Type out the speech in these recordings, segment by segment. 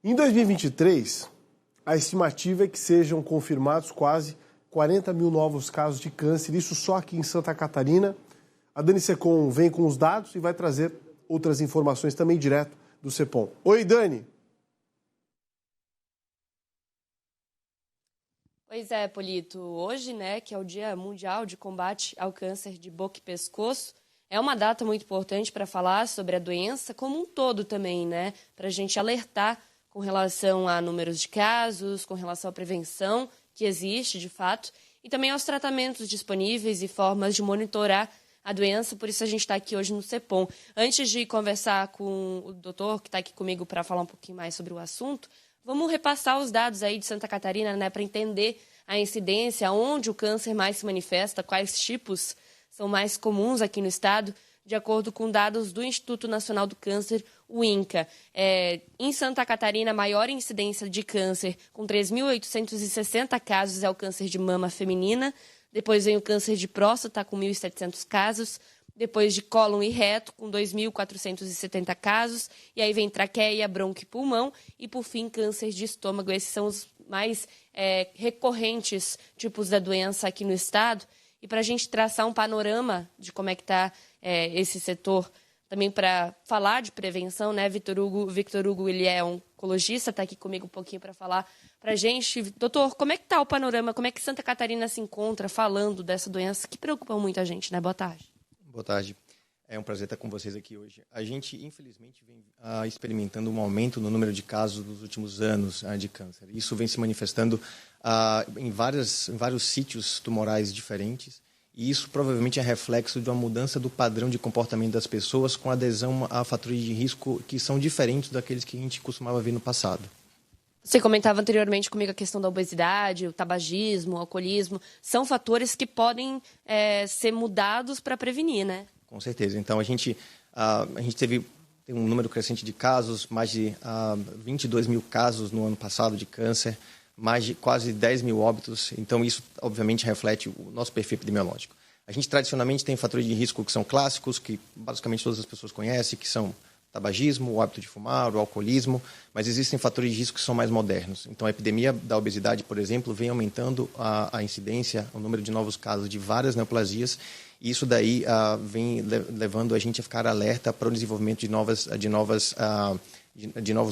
Em 2023, a estimativa é que sejam confirmados quase 40 mil novos casos de câncer, isso só aqui em Santa Catarina. A Dani Secom vem com os dados e vai trazer outras informações também direto do CEPOM. Oi, Dani! Pois é, Polito. Hoje, que é o Dia Mundial de Combate ao Câncer de Boca e Pescoço, é uma data muito importante para falar sobre a doença como um todo também, para a gente alertar com relação a números de casos, com relação à prevenção que existe, de fato, e também aos tratamentos disponíveis e formas de monitorar a doença. Por isso a gente está aqui hoje no CEPOM. Antes de conversar com o doutor, que está aqui comigo para falar um pouquinho mais sobre o assunto, vamos repassar os dados aí de Santa Catarina, para entender a incidência, onde o câncer mais se manifesta, quais tipos são mais comuns aqui no estado, de acordo com dados do Instituto Nacional do Câncer, o INCA. Em Santa Catarina, a maior incidência de câncer, com 3.860 casos, é o câncer de mama feminina. Depois vem o câncer de próstata, com 1.700 casos. Depois de cólon e reto, com 2.470 casos. E aí vem traqueia, bronco e pulmão. E, por fim, câncer de estômago. Esses são os mais recorrentes tipos da doença aqui no estado. E para a gente traçar um panorama de como é que está esse setor, também para falar de prevenção, Victor Hugo, ele é oncologista, está aqui comigo um pouquinho para falar para a gente. Doutor, como é que está o panorama? Como é que Santa Catarina se encontra falando dessa doença que preocupa muita gente, Boa tarde. Boa tarde. É um prazer estar com vocês aqui hoje. A gente, infelizmente, vem experimentando um aumento no número de casos nos últimos anos de câncer. Isso vem se manifestando em vários sítios tumorais diferentes. E isso provavelmente é reflexo de uma mudança do padrão de comportamento das pessoas com adesão a fatores de risco que são diferentes daqueles que a gente costumava ver no passado. Você comentava anteriormente comigo a questão da obesidade, o tabagismo, o alcoolismo. São fatores que podem ser mudados para prevenir, Com certeza. Então, a gente tem um número crescente de casos, mais de 22 mil casos no ano passado de câncer, mais de quase 10 mil óbitos. Então, isso, obviamente, reflete o nosso perfil epidemiológico. A gente, tradicionalmente, tem fatores de risco que são clássicos, que basicamente todas as pessoas conhecem, que são tabagismo, o hábito de fumar, o alcoolismo, mas existem fatores de risco que são mais modernos. Então, a epidemia da obesidade, por exemplo, vem aumentando a incidência, o número de novos casos de várias neoplasias, e isso daí vem levando a gente a ficar alerta para o desenvolvimento de novos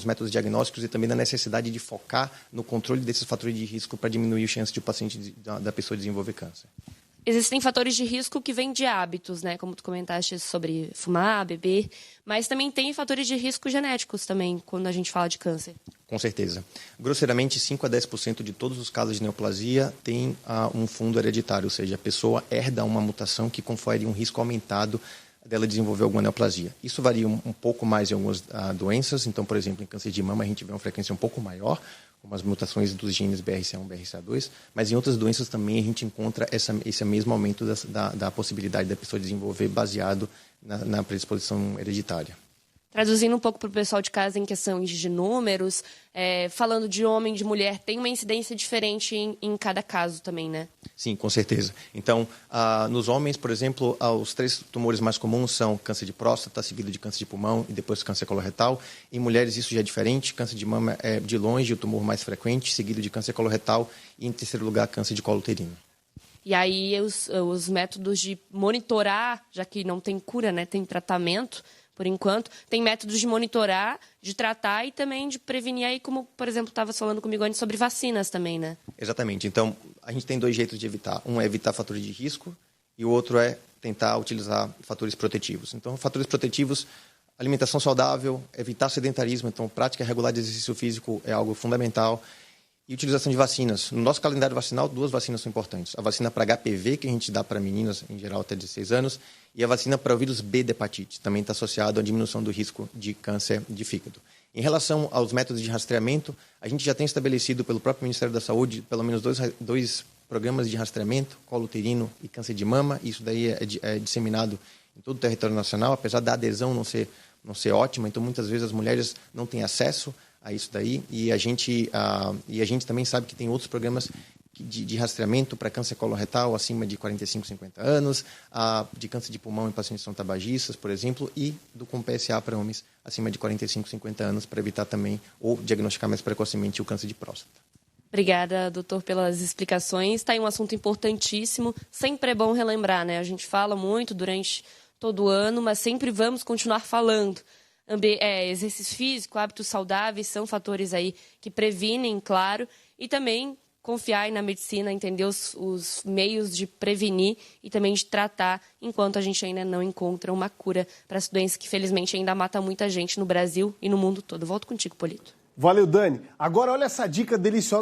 métodos diagnósticos e também da necessidade de focar no controle desses fatores de risco para diminuir a chance de o paciente, da pessoa desenvolver câncer. Existem fatores de risco que vêm de hábitos, como tu comentaste sobre fumar, beber, mas também tem fatores de risco genéticos também, quando a gente fala de câncer. Com certeza. Grosseiramente, 5 a 10% de todos os casos de neoplasia têm um fundo hereditário, ou seja, a pessoa herda uma mutação que confere um risco aumentado dela desenvolver alguma neoplasia. Isso varia um pouco mais em algumas doenças. Então, por exemplo, em câncer de mama a gente vê uma frequência um pouco maior, como as mutações dos genes BRCA1 e BRCA2, mas em outras doenças também a gente encontra esse mesmo aumento da possibilidade da pessoa desenvolver baseado na predisposição hereditária. Traduzindo um pouco para o pessoal de casa em questão de números, falando de homem, de mulher, tem uma incidência diferente em cada caso também, Sim, com certeza. Então, nos homens, por exemplo, os 3 tumores mais comuns são câncer de próstata, seguido de câncer de pulmão e depois câncer coloretal. Em mulheres isso já é diferente, câncer de mama é de longe o tumor mais frequente, seguido de câncer coloretal e em terceiro lugar câncer de colo uterino. E aí os métodos de monitorar, já que não tem cura, tem tratamento, por enquanto, tem métodos de monitorar, de tratar e também de prevenir, aí como, por exemplo, estava falando comigo antes sobre vacinas também, Exatamente. Então, a gente tem 2 jeitos de evitar. Um é evitar fatores de risco e o outro é tentar utilizar fatores protetivos. Então, fatores protetivos, alimentação saudável, evitar sedentarismo, então prática regular de exercício físico é algo fundamental. E utilização de vacinas. No nosso calendário vacinal, 2 vacinas são importantes. A vacina para HPV, que a gente dá para meninas, em geral, até 16 anos, e a vacina para o vírus B de hepatite, também está associado à diminuição do risco de câncer de fígado. Em relação aos métodos de rastreamento, a gente já tem estabelecido pelo próprio Ministério da Saúde pelo menos 2 programas de rastreamento, colo uterino e câncer de mama. Isso daí é disseminado em todo o território nacional, apesar da adesão não ser ótima, então muitas vezes as mulheres não têm acesso a isso daí, e a gente também sabe que tem outros programas de rastreamento para câncer coloretal acima de 45, 50 anos, de câncer de pulmão em pacientes que são tabagistas, por exemplo, e do com PSA para homens acima de 45, 50 anos, para evitar também ou diagnosticar mais precocemente o câncer de próstata. Obrigada, doutor, pelas explicações. Está aí um assunto importantíssimo. Sempre é bom relembrar, né? A gente fala muito durante todo o ano, mas sempre vamos continuar falando. Exercício físico, hábitos saudáveis são fatores aí que previnem, claro, e também confiar aí na medicina, entender os meios de prevenir e também de tratar, enquanto a gente ainda não encontra uma cura para essa doença que, felizmente, ainda mata muita gente no Brasil e no mundo todo. Volto contigo, Polito. Valeu, Dani. Agora olha essa dica deliciosa.